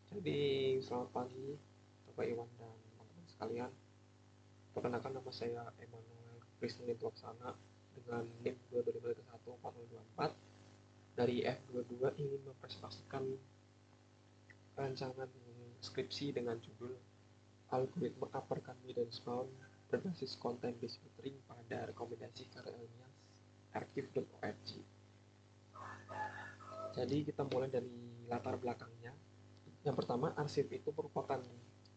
Jadi, selamat pagi, Bapak Iwan dan teman-teman sekalian. Perkenalkan nama saya Emmanuel Krisnuli Laksana dengan NIM 225314024 dari F22 ingin mempresentasikan rancangan skripsi dengan judul Algoritma Upper Confidence Bound berbasis konten based filtering pada rekomendasi karya ilmiah archive.org. Jadi kita mulai dari latar belakangnya. Yang pertama, arsip itu merupakan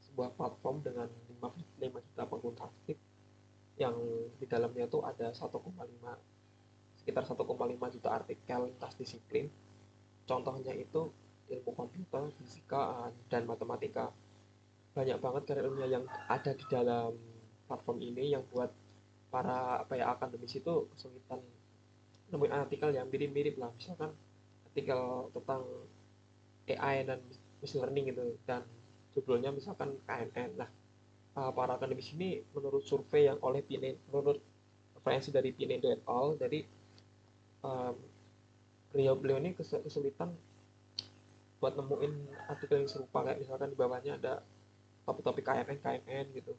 sebuah platform dengan 5 juta pengguna aktif yang di dalamnya itu ada 1,5 sekitar 1,5 juta artikel lintas disiplin. Contohnya itu ilmu komputer, fisika, dan matematika. Banyak banget karya ilmiah yang ada di dalam platform ini yang buat para akademis itu kesulitan nemuin artikel yang mirip-mirip lah. Misalkan artikel tentang AI dan machine learning gitu dan judulnya misalkan KNN. Nah, para akademis ini menurut survei yang oleh menurut referensi dari Pinedo et al. Jadi um, beliau ini kesulitan buat nemuin artikel yang serupa kayak misalkan di bawahnya ada topik-topik KNN gitu.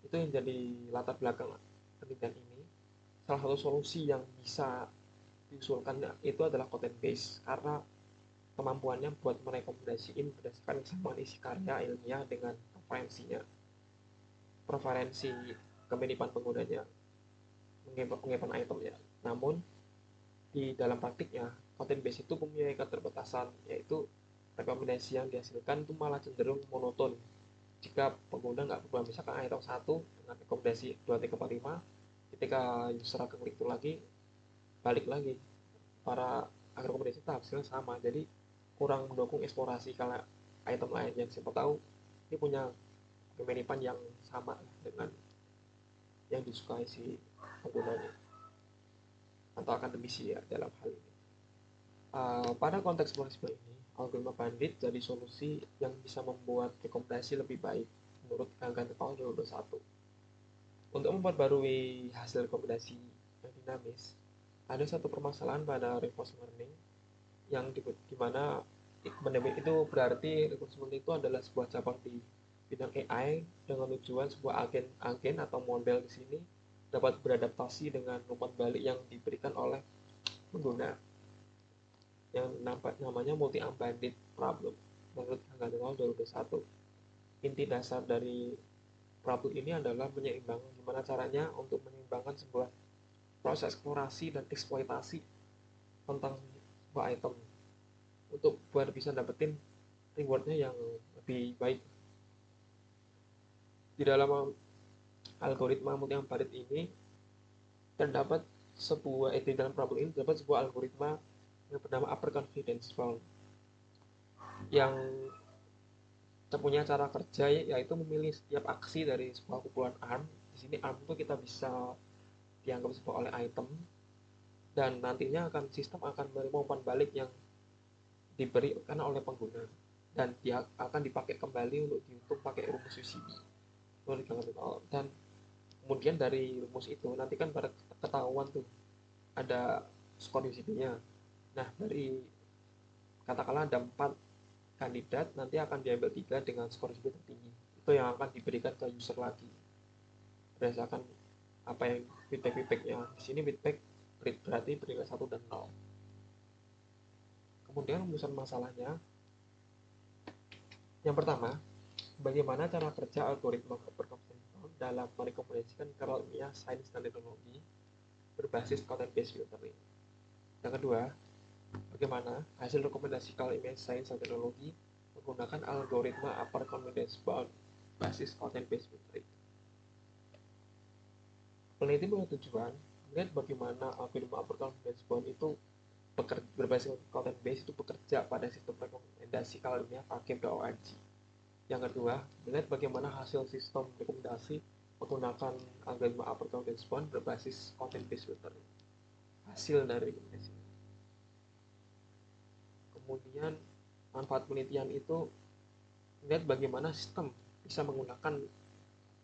Itu yang jadi latar belakang penelitian ini. Salah satu solusi yang bisa diusulkan itu adalah content base karena kemampuannya buat merekomendasiin berdasarkan kesamaan isi karya ilmiah dengan preferensi kemiripan penggunanya, pengiripan itemnya. Namun di dalam praktiknya content base itu mempunyai keterbatasan, yaitu rekomendasi yang dihasilkan itu malah cenderung monoton jika pengguna nggak berubah. Misalkan item 1 dengan rekomendasi 2, 3, 4, 5, ketika user akan klik itu lagi, balik lagi para rekomendasi itu hasilnya sama, jadi kurang mendukung eksplorasi kalau item lain yang siapa tahu ini punya kemiripan yang sama dengan yang disukai si penggunanya atau akademisi ya dalam hal ini. Pada konteks pluralisme ini, algoritma bandit jadi solusi yang bisa membuat rekomendasi lebih baik menurut Ganggan tahun 2021. Untuk memperbarui hasil rekomendasi yang dinamis, ada satu permasalahan pada reinforcement learning yang di mana itu berarti reinforcement learning itu adalah sebuah cabang di bidang AI dengan tujuan sebuah agen atau model di sini dapat beradaptasi dengan umpan balik yang diberikan oleh pengguna yang namanya multi-unbounded problem menurut Angkatan tahun 2021. Inti dasar dari problem ini adalah menyeimbangkan gimana caranya untuk menyeimbangkan sebuah proses eksplorasi dan eksploitasi tentang sebuah item untuk buat bisa dapetin rewardnya yang lebih baik. Di dalam algoritma multi-unbounded ini terdapat di dalam problem ini terdapat sebuah algoritma yang bernama upper confidence bound yang punya cara kerja yaitu memilih setiap aksi dari sebuah kumpulan arm. Di sini arm itu kita bisa dianggap sebuah oleh item dan nantinya sistem akan menerima umpan balik yang diberikan oleh pengguna dan dia akan dipakai kembali untuk dihitung pakai rumus UCB. Dan kemudian dari rumus itu nanti kan pada ketahuan tuh ada skor UCB-nya. Nah, dari katakanlah ada 4 kandidat, nanti akan diambil 3 dengan skor UCB tertinggi. Itu yang akan diberikan ke user lagi berdasarkan apa yang feedback-feedbacknya. Di sini feedback berarti bernilai 1 dan 0. Kemudian rumusan masalahnya, yang pertama, bagaimana cara kerja algoritma berkompensasi dalam merekomendasikan karya ilmiah sains dan teknologi berbasis content based filtering. Yang kedua, bagaimana hasil rekomendasi karya ilmiah sains dan teknologi menggunakan algoritma upper confidence bound basis content based filtering. Peneliti punya tujuan melihat bagaimana algoritma upper confidence bound itu berbasis content base itu bekerja pada sistem rekomendasi karya ilmiah archive.org. Yang kedua, melihat bagaimana hasil sistem rekomendasi menggunakan algoritma upper confidence bound berbasis content based filtering. Hasil dari rekomendasi. Kemudian manfaat penelitian itu melihat bagaimana sistem bisa menggunakan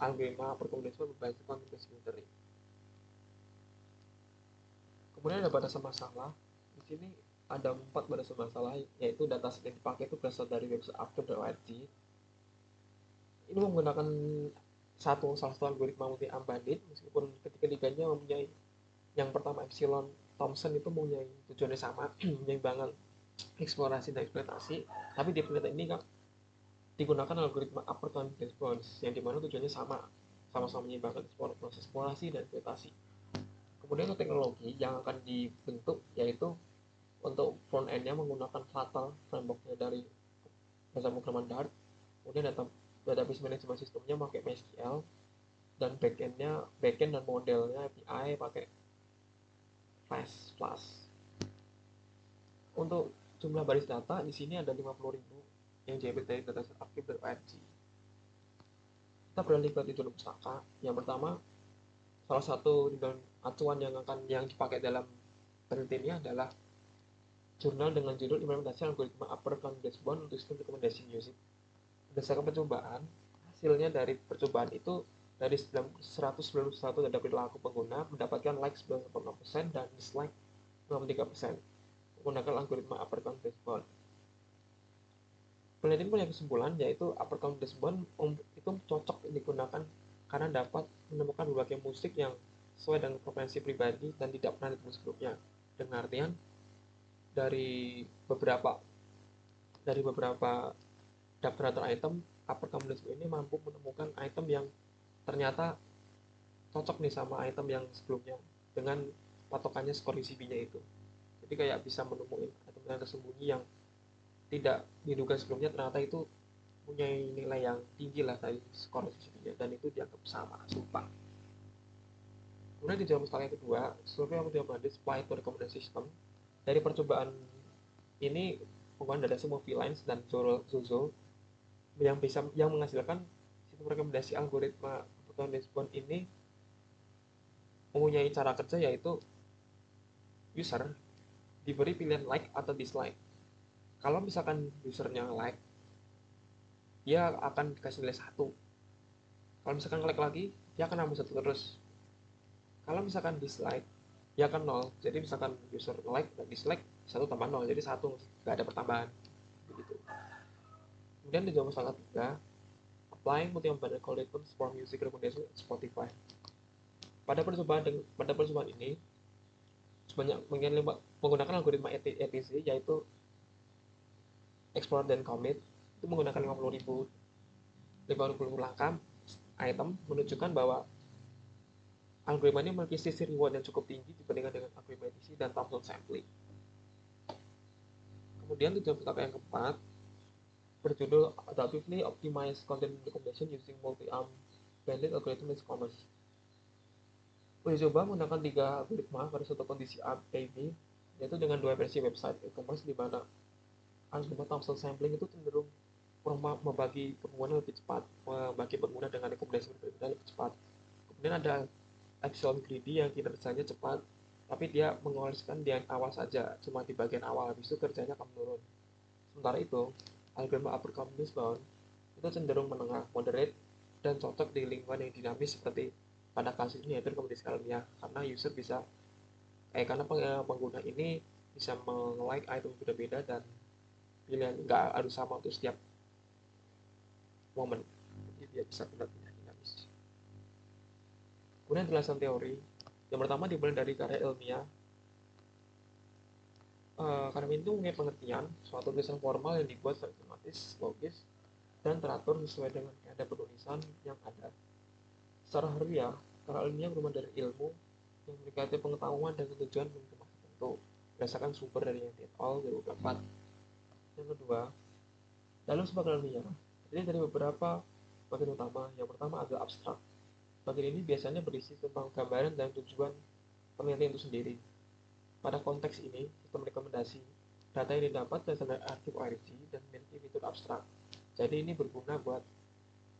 algoritma upper confidence bound berbasis content based filtering. Kemudian ada batasan masalah. Di sini ada 4 pada masalah, yaitu dataset yang dipakai itu berasal dari website archive.org. Ini menggunakan salah satu algoritma multi-embedded, meskipun ketiga-tiganya mempunyai, yang pertama Epsilon Thompson itu mempunyai tujuannya sama, menyeimbangkan eksplorasi dan eksploitasi, tapi di penelitian ini kan digunakan algoritma upper constraint response yang dimana tujuannya sama-sama menyeimbangkan proses eksplorasi dan eksploitasi. Kemudian teknologi yang akan dibentuk yaitu untuk front end-nya menggunakan Flutter framework-nya dari bahasa pemrograman Dart, kemudian database management sistemnya pakai MySQL, dan backend dan modelnya API pakai Flask. Untuk jumlah baris data di sini ada 50.000 yang diambil dari dataset archive.org. Kita beralih ke judul pustaka. Yang pertama, salah satu acuan yang dipakai dalam penelitian ini adalah jurnal dengan judul implementasi algoritma upper constraint response untuk sistem rekomendasi music. Berdasarkan percobaan, hasilnya dari percobaan itu dari 191 data perilaku pengguna mendapatkan like 96% dan dislike 53% menggunakan algoritma upper constraint response. Penelitian punya kesimpulan yaitu upper constraint response itu cocok digunakan karena dapat menemukan berbagai musik yang sesuai dengan preferensi pribadi dan tidak pernah ditemu sebelumnya. Dengan artian dari beberapa daftar item, upper constraint response ini mampu menemukan item yang ternyata cocok nih sama item yang sebelumnya dengan patokannya skor ECB-nya itu. Jadi kayak bisa menemukan item yang tersembunyi yang tidak diduga sebelumnya, ternyata itu punya nilai yang tinggi lah dari skor ECB-nya, dan itu dianggap sama, sumpah. Kemudian di jam yang kedua, survei yang diambil supply to recommendation system. Dari percobaan ini menggunakan data semua V-Lines dan Zozo yang menghasilkan sistem rekomendasi algoritma upper response ini mempunyai cara kerja yaitu user diberi pilihan like atau dislike. Kalau misalkan usernya like, dia akan dikasih nilai 1. Kalau misalkan like lagi, dia akan nambah 1 terus. Kalau misalkan dislike, dia akan 0. Jadi misalkan user like dan dislike 1 tambah 0, jadi 1, nggak ada pertambahan. Begitu. Kemudian di jawaban salah 3, applying multi-embedded algorithms for music recommendation Spotify. Pada percobaan ini, menggunakan algoritma ETC yaitu explore dan commit, itu menggunakan 50.000 langkah item, menunjukkan bahwa algoritma ini memiliki sisi reward yang cukup tinggi dibandingkan dengan algoritma ETC dan Thompson sampling. Kemudian tujuan pustaka yang keempat berjudul Adaptively Optimize Content Recommendation Using Multi-Embedded Algorithm in E-commerce. Uji coba menggunakan 3 algoritma pada suatu kondisi A, B, yaitu dengan 2 versi website e-commerce, di mana algoritma Thompson sampling itu cenderung membagi pengguna lebih cepat, membagi pengguna dengan rekomendasi berbeda lebih cepat. Kemudian ada Epsilon Greedy yang kinerjanya cepat, tapi dia mengoleskan di awal saja, cuma di bagian awal, habis itu kerjanya akan menurun. Sementara itu, algoritma upper constraint response itu cenderung menengah, moderate, dan cocok di lingkungan yang dinamis seperti pada kasus ini yaitu rekomendasi ilmiah, karena user bisa karena pengguna ini bisa like item berbeda dan pilihan nggak harus sama untuk setiap momen, jadi dia bisa pindah-pindah dinamis. Kemudian penjelasan teori yang pertama dimulai dari karya ilmiah. Karena itu mempunyai pengertian suatu tulisan formal yang dibuat secara sistematis, logis, dan teratur sesuai dengan kaidah penulisan yang ada. Secara harfiah, karya ilmiah berasal dari ilmu yang memiliki pengetahuan dan tujuan untuk masa tertentu, berdasarkan sumber dari yang al 2004. Yang kedua, dalam sebuah karya ilmiah terdiri dari beberapa bagian utama. Yang pertama adalah abstrak. Bagian ini biasanya berisi tentang gambaran dan tujuan penelitian itu sendiri. Pada konteks ini, sistem rekomendasi data yang didapat dari archive org dan memiliki fitur abstrak. Jadi ini berguna buat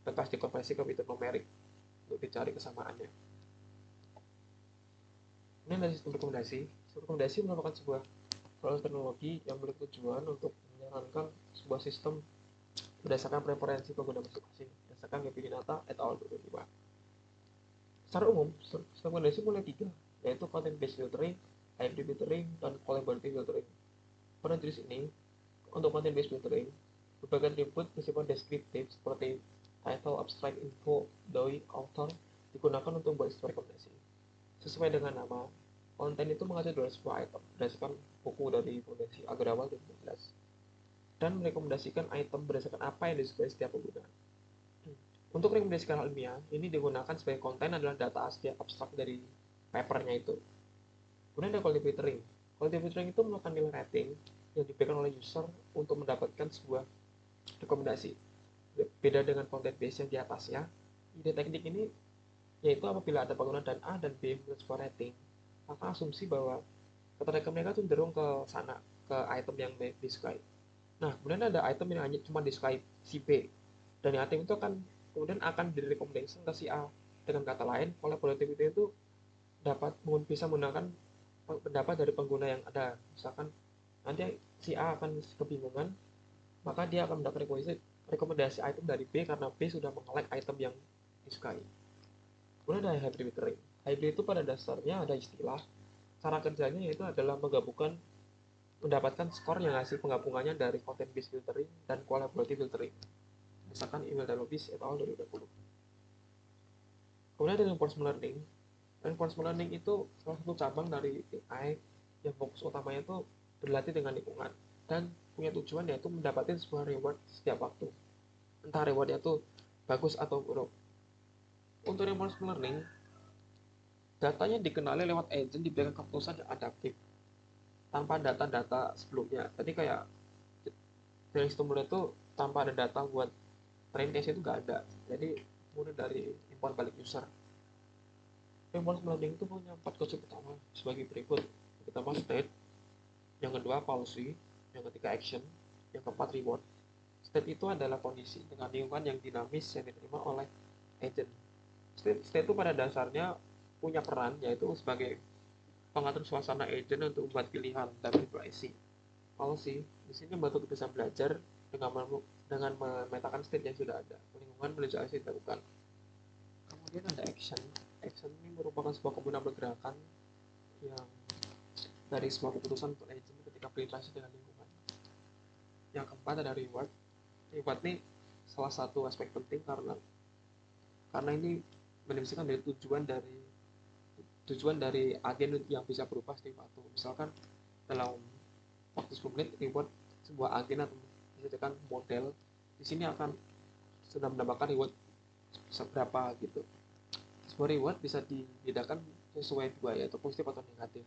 lekas dikonversi ke fitur numerik untuk dicari kesamaannya. Ini adalah sistem rekomendasi. Sistem rekomendasi merupakan sebuah proses teknologi yang memiliki tujuan untuk menyarankan sebuah sistem berdasarkan preferensi pengguna masing-masing, berdasarkan Geppi Data et al. 2005. Secara umum, sistem rekomendasi mulai 3, yaitu content based filtering, hybrid filtering, dan collaborative filtering. Pada jenis ini, untuk content based filtering, berbagai atribut bersifat deskriptif seperti title, abstract, info, doi, author digunakan untuk membuat sebuah rekomendasi. Sesuai dengan nama, konten itu mengacu dari sebuah item berdasarkan buku dari Fondasi Agrawal 2015 dan merekomendasikan item berdasarkan apa yang disukai setiap pengguna. Untuk rekomendasi skala ilmiah, ini digunakan sebagai konten adalah data asli abstrak dari papernya itu. Kemudian ada quality filtering. Quality filtering itu melakukan nilai rating yang diberikan oleh user untuk mendapatkan sebuah rekomendasi. Beda dengan content base yang di atasnya, ide teknik ini yaitu apabila ada pengguna dan A dan B membuat sebuah rating, maka asumsi bahwa ketertarikan mereka cenderung ke sana, ke item yang disukai. Nah, kemudian ada item yang hanya cuma disukai si B, dan item itu kemudian akan direkomendasikan ke si A. Dengan kata lain, collaborativity itu bisa menggunakan pendapat dari pengguna yang ada. Misalkan nanti si A akan kebingungan, maka dia akan mendapatkan rekomendasi item dari B karena B sudah meng-like item yang disukai. Kemudian ada hybrid filtering. Hybrid itu pada dasarnya ada istilah, cara kerjanya yaitu adalah mendapatkan skor yang hasil penggabungannya dari content based filtering dan collaborative filtering. Misalkan email database et al. 2020. Kemudian ada reinforcement learning. Reinforcement learning itu salah satu cabang dari AI yang fokus utamanya itu berlatih dengan lingkungan dan punya tujuan yaitu mendapatkan sebuah reward setiap waktu. Entah rewardnya itu bagus atau buruk. Untuk reinforcement learning, datanya dikenali lewat agent diberikan keputusan yang adaptif tanpa data-data sebelumnya. Jadi kayak dari stimulus itu tanpa ada data buat train case itu nggak ada. Jadi mulai dari import balik user. Reinforcement learning itu punya 4 konsep utama sebagai berikut. Yang pertama state, yang kedua policy, yang ketiga action, yang keempat reward. State itu adalah kondisi dengan lingkungan yang dinamis yang diterima oleh agent. State itu pada dasarnya punya peran yaitu sebagai pengatur suasana agent untuk membuat pilihan dan manipulasi. Policy di sini membantu kita bisa belajar dengan memetakan state yang sudah ada. Lingkungan menuju aksi dilakukan. Kemudian ada action. Action ini merupakan sebuah kemudahan pergerakan yang dari sebuah keputusan untuk agent ketika berinteraksi dengan lingkungan. Yang keempat ada reward. Reward ini salah satu aspek penting karena ini mendefinisikan dari tujuan dari agen yang bisa berubah setiap waktu. Misalkan dalam waktu 10 menit reward sebuah agen atau disediakan model di sini akan sudah mendapatkan reward seberapa gitu. Sebuah reward bisa dibedakan sesuai dua yaitu positif atau negatif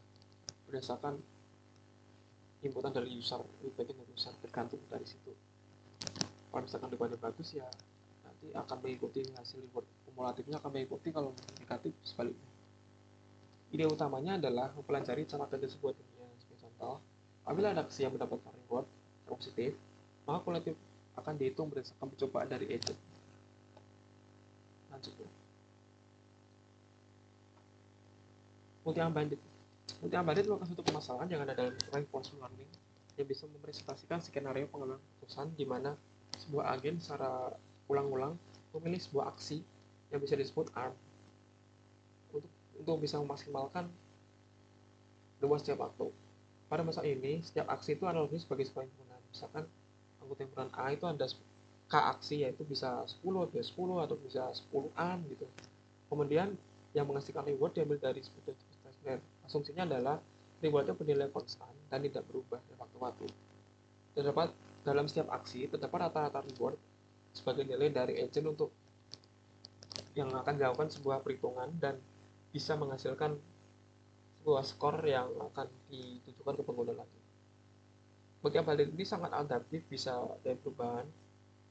berdasarkan inputan dari user, feedback dari user tergantung dari situ. Kalau misalkan rewardnya bagus ya nanti akan mengikuti hasil reward kumulatifnya akan mengikuti, kalau negatif sebaliknya. Ide utamanya adalah mempelajari cara kerja sebuah dunia. Sebagai contoh, apabila ada aksi yang mendapatkan reward yang positif, maka kumulatif akan dihitung berdasarkan percobaan dari agent. Lanjut ya. Multi-unbounded merupakan suatu permasalahan yang ada dalam reinforcement learning yang bisa merepresentasikan skenario pengambilan keputusan di mana sebuah agen secara ulang-ulang memilih sebuah aksi yang bisa disebut ARM untuk bisa memaksimalkan luas setiap waktu. Pada masa ini, setiap aksi itu analogis sebagai sebuah himpunan. Misalkan anggota himpunan A itu ada K aksi, yaitu bisa 10, bisa 10, atau bisa 10 ARM gitu. Kemudian yang menghasilkan reward diambil dari sebuah stationer. Asumsinya adalah rewardnya bernilai konstan dan tidak berubah dari waktu-waktu. Terdapat dalam setiap aksi terdapat rata-rata reward sebagai nilai dari agent untuk yang akan dilakukan sebuah perhitungan dan bisa menghasilkan sebuah skor yang akan ditujukan ke pengguna lagi. Bagi balik ini sangat adaptif, bisa dari perubahan.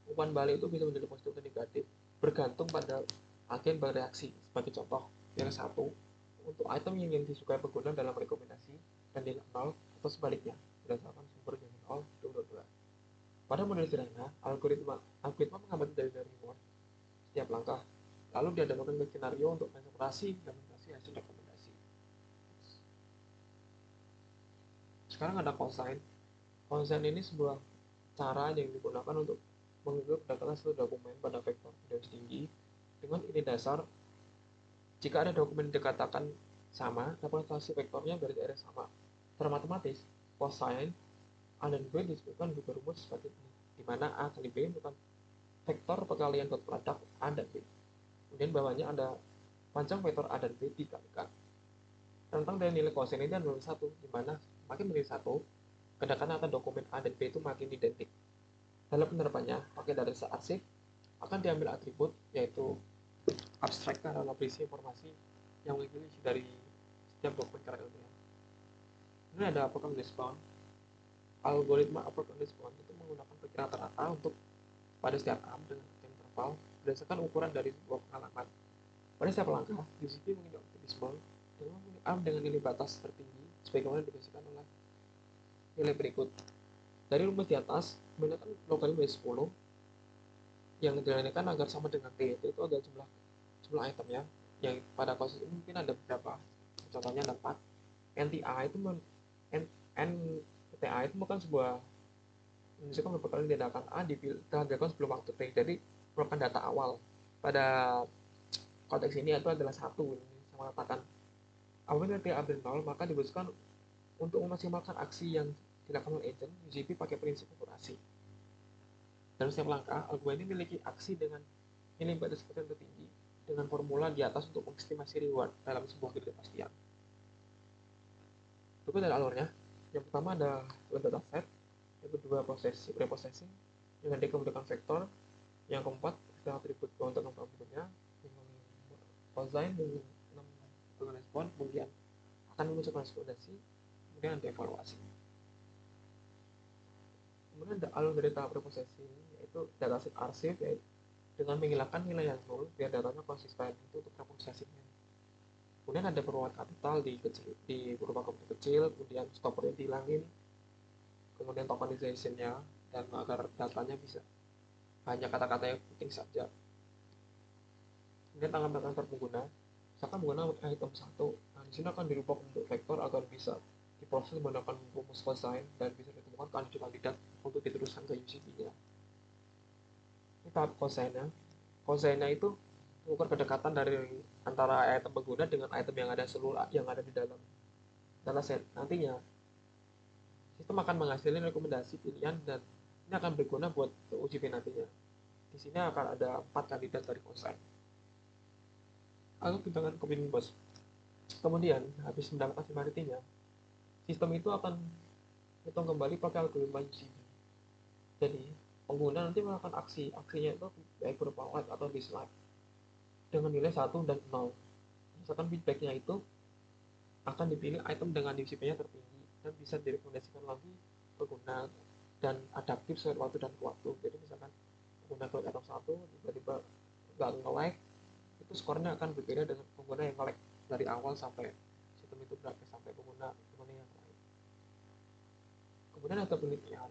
Umpan balik itu bisa menjadi positif atau negatif, bergantung pada agen bereaksi. Sebagai contoh, yang satu, untuk item yang disukai pengguna dalam rekomendasi dan nilai 0 atau sebaliknya, berdasarkan sumber yang 0 2. Pada model sederhana, algoritma mengamati dari reward setiap langkah, lalu diadakan ke skenario untuk mengeksplorasi dan mengatasi hasil rekomendasi. Sekarang ada constraint. Constraint ini sebuah cara yang digunakan untuk mengubah berdasarkan satu dokumen pada vektor fidelity tinggi dengan ide dasar jika ada dokumen yang dikatakan sama, representasi vektornya berarti area sama. Secara matematis, cosine A dan B disebutkan juga rumus seperti ini, di mana A kali B merupakan vektor perkalian dot produk A dan B. Kemudian bawahnya ada panjang vektor A dan B dikalikan. Rentang dari nilai kosin ini adalah 1, di mana makin menjadi 1, kedekatan antara dokumen A dan B itu makin identik. Dalam penerapannya, pakai data arsip akan diambil atribut, yaitu abstrak karena berisi informasi yang mengikuti dari setiap dokumen karya ilmiah. Ini ada program response. Algoritma approach response itu menggunakan perkiraan rata untuk pada setiap arm dengan interval berdasarkan ukuran dari sebuah pengalaman. Pada setiap langkah, UCP menggunakan optimisme dengan memilih arm dengan nilai batas tertinggi sebagaimana diberikan oleh nilai berikut. Dari rumus di atas, menggunakan logaritma 10 yang dilakukan agar sama dengan T, itu adalah jumlah item ya. Yang pada kasus ini mungkin ada beberapa. Contohnya ada 4. NTA itu NTA itu bukan sebuah menunjukkan beberapa kali tindakan A telah dilakukan sebelum waktu T. Jadi merupakan data awal. Pada konteks ini itu adalah 1. Ini saya mengatakan apabila TA ber 0, maka dibutuhkan untuk memaksimalkan aksi yang dilakukan oleh agent, UCP pakai prinsip akurasi. Dalam setiap langkah, algoritma ini memiliki aksi dengan nilai batas yang tertinggi dengan formula di atas untuk mengestimasi reward dalam sebuah ketidakpastian. Berikut adalah alurnya. Yang pertama ada dataset, yang kedua preprocessing dengan D menggunakan vektor, yang keempat istilah atribut untuk berikutnya dengan cosine dengan 6 hitungan respon, kemudian akan memunculkan respondensi, kemudian ada evaluasi. Kemudian ada alur dari tahap preprocessing, yaitu dataset arsip, yaitu dengan menghilangkan nilai yang nol biar datanya konsisten, itu untuk preprocessingnya. Kemudian ada perubahan kapital di berupa komputer kecil, kemudian stoppernya dihilangin, kemudian tokenizationnya, dan agar datanya bisa hanya kata-kata yang penting saja. Kemudian tangan-tangan pengguna, misalkan pengguna item 1, nah di sini akan dirubah bentuk vektor agar bisa diproses menggunakan rumus cosine dan bisa ditemukan kandidat untuk diteruskan ke UCP-nya. Ini tahap cosine-nya. Cosine-nya itu mengukur kedekatan dari antara item pengguna dengan item yang ada di dalam dataset. Nantinya sistem akan menghasilkan rekomendasi pilihan dan ini akan berguna buat UCP nantinya. Di sini akan ada 4 kandidat dari cosine. Lalu pintangan kombin bos. Kemudian habis mendapatkan similarity-nya, sistem itu akan hitung kembali pakai algoritma UCP. Jadi pengguna nanti melakukan aksinya itu baik berupa like atau dislike dengan nilai 1 dan 0. Misalkan feedback-nya itu akan dipilih item dengan UCP-nya tertinggi dan bisa direkomendasikan lagi pengguna dan adaptif sesuai waktu dan waktu. Jadi misalkan pengguna klik item 1 tiba-tiba nggak nge-like, itu skornya akan berbeda dengan pengguna yang nge-like dari awal sampai sistem itu berakhir sampai pengguna yang lain. Kemudian ada penelitian.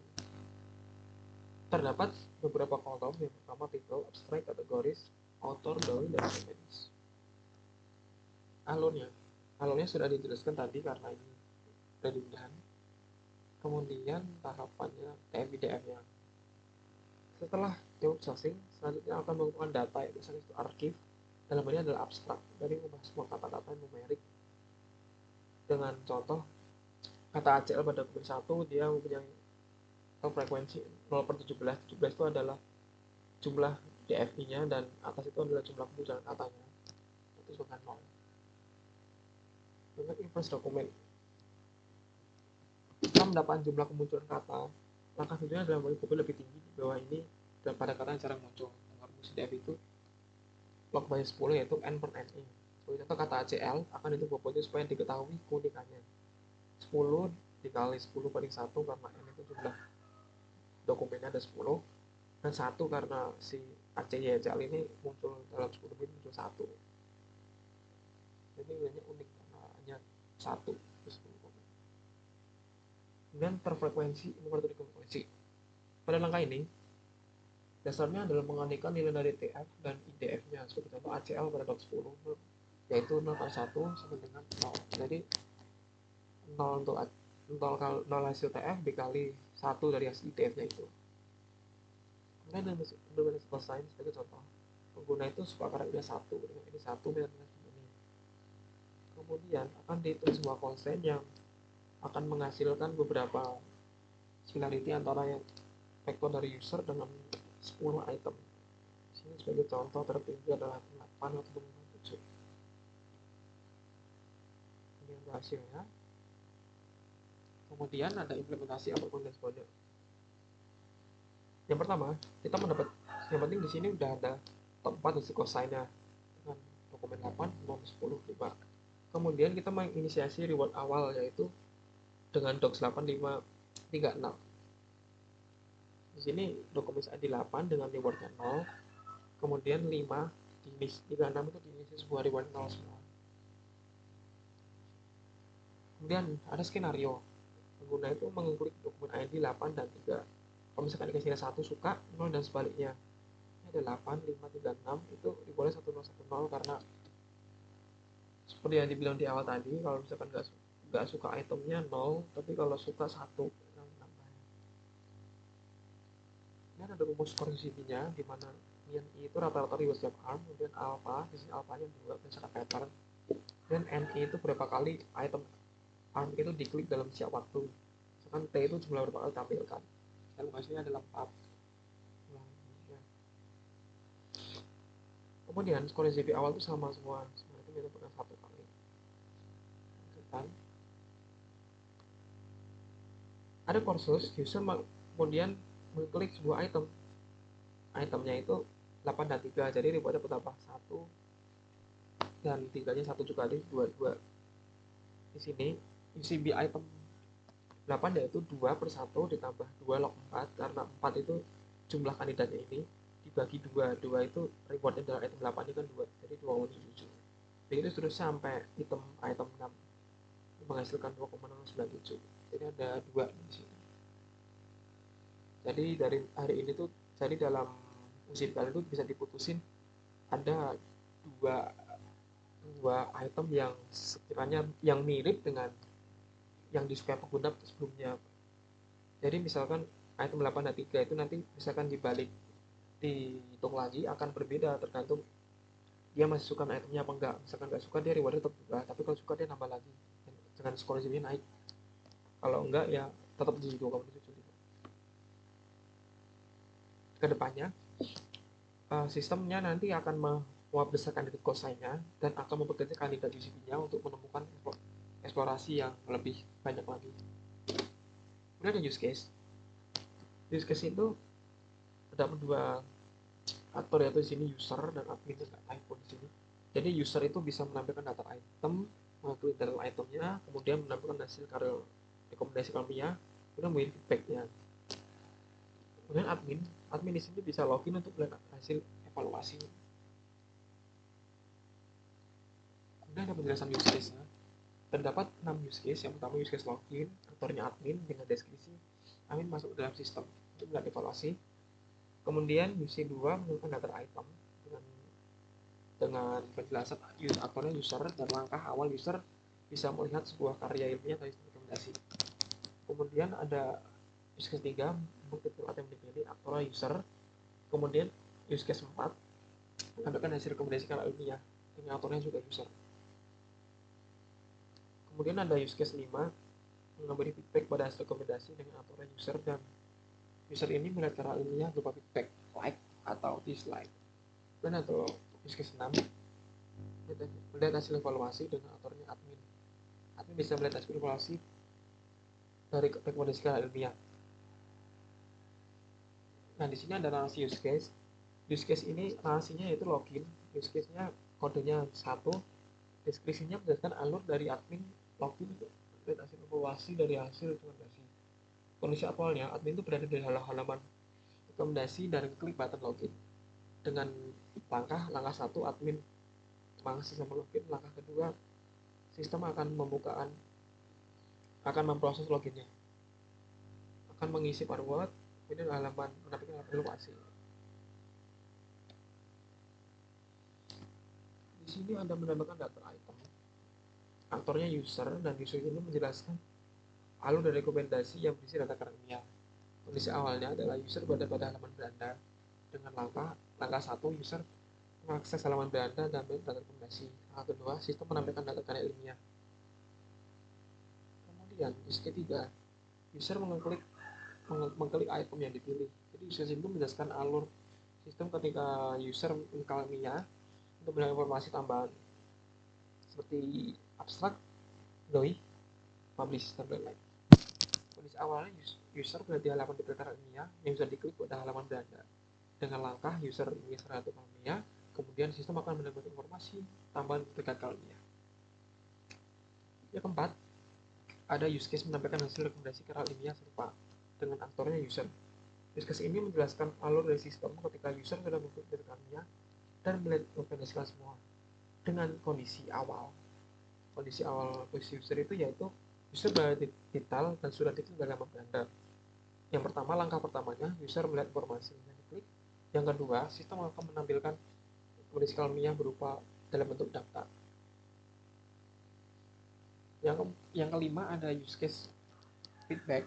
Terdapat beberapa kolom, yang pertama title, abstract, kategoris, author, doi, dan sequence. Alurnya sudah dijelaskan tadi karena ini redundant. Kemudian tahapannya TF-IDF-nya. Setelah processing, selanjutnya akan mengumpulkan data, yaitu itu archive. Dalam ini adalah abstrak dari membahas semua kata-kata numerik. Dengan contoh, kata ACL pada dokumen 1, dia mempunyai frekuensi 0/17. 17 itu adalah jumlah DFI-nya dan atas itu adalah jumlah kemunculan katanya. Itu dengan 0. Dengan inverse dokumen. Setelah mendapatkan jumlah kemunculan kata, langkah selanjutnya adalah memilih lebih tinggi di bawah ini dan pada kata yang jarang muncul. Rumus DF itu log by 10, yaitu n per ne. Sebagai contoh, kata ACL akan itu bobotnya supaya diketahui keunikannya. 10 dikali 10 banding 1 karena n itu jumlah dokumennya ada 10, dan 1 karena si ACL ini muncul dalam 10 bit muncul 1. Jadi nilainya unik karena hanya 1. Kemudian terfrekuensi mengatur frekuensi. Pada langkah ini, dasarnya adalah mengandikan nilai dari TF dan IDF-nya. Seperti contoh ACL pada log 10, yaitu 0/1 sama dengan 0. Jadi 0 untuk 0 hasil TF dikali 1 dari hasil IDF-nya itu. Kemudian ada determinasi cosine sebagai contoh. Pengguna itu suka karakternya 1, dengan ini 1 dengan ini. Kemudian akan dihitung sebuah cosine yang akan menghasilkan beberapa similarity antara yang vektor dari user dengan 10 item. Di sini sebagai contoh tertinggi adalah 8 atau 7. Ini untuk hasilnya. Kemudian ada implementasi upper condense border. Yang pertama, kita mendapat yang penting di sini udah ada top 4 hasil cosine-nya dengan dokumen 8, 9, 10, 5. Kemudian kita menginisiasi reward awal yaitu dengan docs 8, 5, 3, 6. Di sini dokumen ID 8 dengan rewardnya 0, kemudian 5, 3, 6 itu diisi sebuah reward 0 semua. Kemudian ada skenario. Pengguna itu mengklik dokumen ID 8 dan 3. Kalau misalkan dikasih 1 suka, 0 dan sebaliknya. Ini ada 8, 5, 3, 6 itu diboleh 1, 0, 1, 0 karena seperti yang dibilang di awal tadi, kalau misalkan nggak suka itemnya 0, tapi kalau suka 1 yang nambahnya. Ini ada rumus korelasinya di mana min I itu rata-rata reward setiap arm, kemudian alpha, sisi alphanya 2 berdasarkan pattern, dan ni itu berapa kali item arm itu diklik dalam setiap waktu. Misalkan T itu jumlah berapa kali tampilkan. Dan lokasinya adalah 4. Kemudian skor ZP awal itu sama semua itu kita pernah 1 kali. Ada kursus user kemudian mengklik sebuah itemnya itu 8 dan 3, jadi rewardnya bertambah 1 dan 3 nya 1 juga, jadi 2. Di sini UCB item 8 yaitu 2 per 1 ditambah 2 log 4, karena 4 itu jumlah kandidatnya ini dibagi 2 itu rewardnya dari item 8 ini kan 2, jadi 2,7. Jadi itu terus sampai item 6 menghasilkan 2,097, jadi ada 2 di sini. Jadi dari hari ini tuh, jadi dalam usia kalian itu bisa diputusin ada dua item yang sekiranya yang mirip dengan yang disukai pengguna sebelumnya. Jadi misalkan item 8 dan 3 itu nanti misalkan dibalik dihitung lagi akan berbeda tergantung dia masih suka itemnya apa enggak. Misalkan enggak suka, dia rewardnya tetap 2, tapi kalau suka dia nambah lagi dengan skor ZB naik. Kalau enggak ya tetap di 2,75. Kedepannya sistemnya nanti akan membesarkan kandidat cosine-nya dan akan memperkecil kandidat UCB-nya untuk menemukan eksplorasi yang lebih banyak lagi. Kemudian ada use case. Use case itu terdapat 2 aktor, yaitu di sini user dan admin, nggak typo di sini. Jadi user itu bisa menampilkan data item, mengklik dalam itemnya, kemudian menampilkan hasil rekomendasi ilmiah, kemudian memberi feedbacknya. Kemudian admin di sini bisa login untuk melihat hasil evaluasi. Kemudian ada penjelasan use case-nya. Terdapat 6 use case. Yang pertama use case login, aktornya admin dengan deskripsi admin masuk dalam sistem untuk melihat evaluasi. Kemudian use 2 menunjukkan data item dengan penjelasan aktornya user dan langkah awal user bisa melihat sebuah karya ilmiah dari rekomendasi. Kemudian ada use case 3 mengklik item dipilih, aktornya user. Kemudian use case 4 menampilkan hasil rekomendasi karya ilmiah dengan aktornya juga user. Kemudian ada use case 5 memberi feedback pada hasil rekomendasi dengan aktornya user, dan user ini melihat karya ilmiah berupa feedback, like atau dislike. Dan atau use case 6 melihat hasil evaluasi dengan aktornya admin. Admin bisa melihat hasil evaluasi dari rekomendasi karya ilmiah. Nah, di sini ada narasi use case. Use case ini narasinya yaitu login. Use case-nya kodenya 1, deskripsinya berdasarkan alur dari admin login untuk melihat hasil evaluasi dari hasil rekomendasi. Kondisi awalnya, admin itu berada di halaman rekomendasi dan klik button login. Dengan langkah 1, admin mengakses sistem login. Langkah kedua, sistem akan memproses loginnya, akan mengisi password, kemudian halaman menampilkan evaluasi. Di sini Anda menambahkan data item, aktornya user, dan user ini menjelaskan alur dari rekomendasi yang berisi data ilmiah. Kondisi awalnya adalah user berada pada halaman beranda dengan langkah 1, user mengakses halaman beranda dan data rekomendasi. Langkah kedua, sistem menampilkan data karya ilmiah. Kemudian use case 3, user mengklik mengklik item yang dipilih. Jadi use case itu menjelaskan alur sistem ketika user mengklik untuk melihat informasi tambahan seperti abstrak, doi, publish, dan lain-lain. Kondisi awalnya user berada di halaman daftar ilmiah yang bisa diklik pada halaman beranda. Dengan langkah user menggeser halaman ilmiah, kemudian sistem akan mendapatkan informasi tambahan terkait ilmiah. Yang keempat, ada use case menampilkan hasil rekomendasi kera ilmiah serupa dengan aktornya user. Use case ini menjelaskan alur dari sistem ketika user sudah mengklik ilmiah dan melihat rekomendasi semua dengan kondisi awal. Kondisi awal posisi user itu yaitu user berada di detail dan sudah diklik dalam beranda. Yang pertama, langkah pertamanya user melihat informasi yang diklik. Yang kedua, sistem akan menampilkan kondisi ilmiah berupa dalam bentuk daftar. Yang kelima ada use case feedback.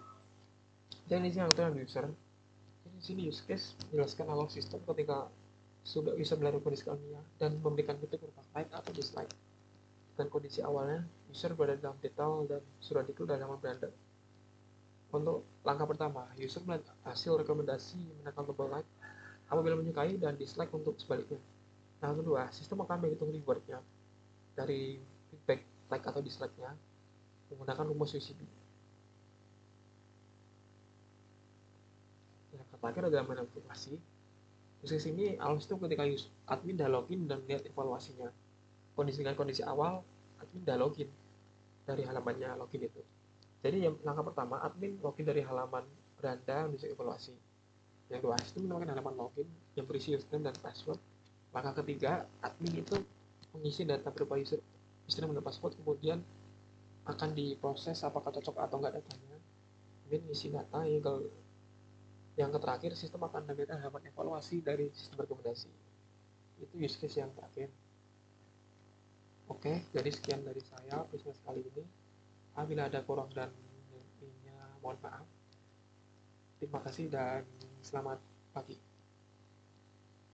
Jadi ini aturan user. Jadi di sini use case menjelaskan alur sistem ketika sudah bisa melihat kondisi ilmiah dan memberikan feedback berupa like atau dislike. Dan kondisi awalnya user berada dalam detail dan sudah diklik dalam beranda. Untuk langkah pertama, user melihat hasil rekomendasi menekan tombol like apabila menyukai dan dislike untuk sebaliknya. Nah, kedua, sistem akan menghitung rewardnya dari feedback like atau dislike-nya menggunakan rumus UCB. Yang terakhir adalah manipulasi. Di sini alus itu ketika admin dah login dan lihat evaluasinya. Kondisi awal, admin dah login dari halamannya login itu. Jadi yang langkah pertama, admin login dari halaman beranda menuju evaluasi. Yang kedua, sistem menemukan halaman login yang berisi username dan password. Langkah ketiga, admin itu mengisi data berupa username dan password, kemudian akan diproses apakah cocok atau enggak datanya. Kemudian isi data. Yang terakhir, sistem akan menampilkan halaman evaluasi dari sistem rekomendasi. Itu use case yang terakhir. Oke, jadi sekian dari saya business kali ini. Apabila ada kurang dan lebihnya, mohon maaf. Terima kasih dan selamat pagi.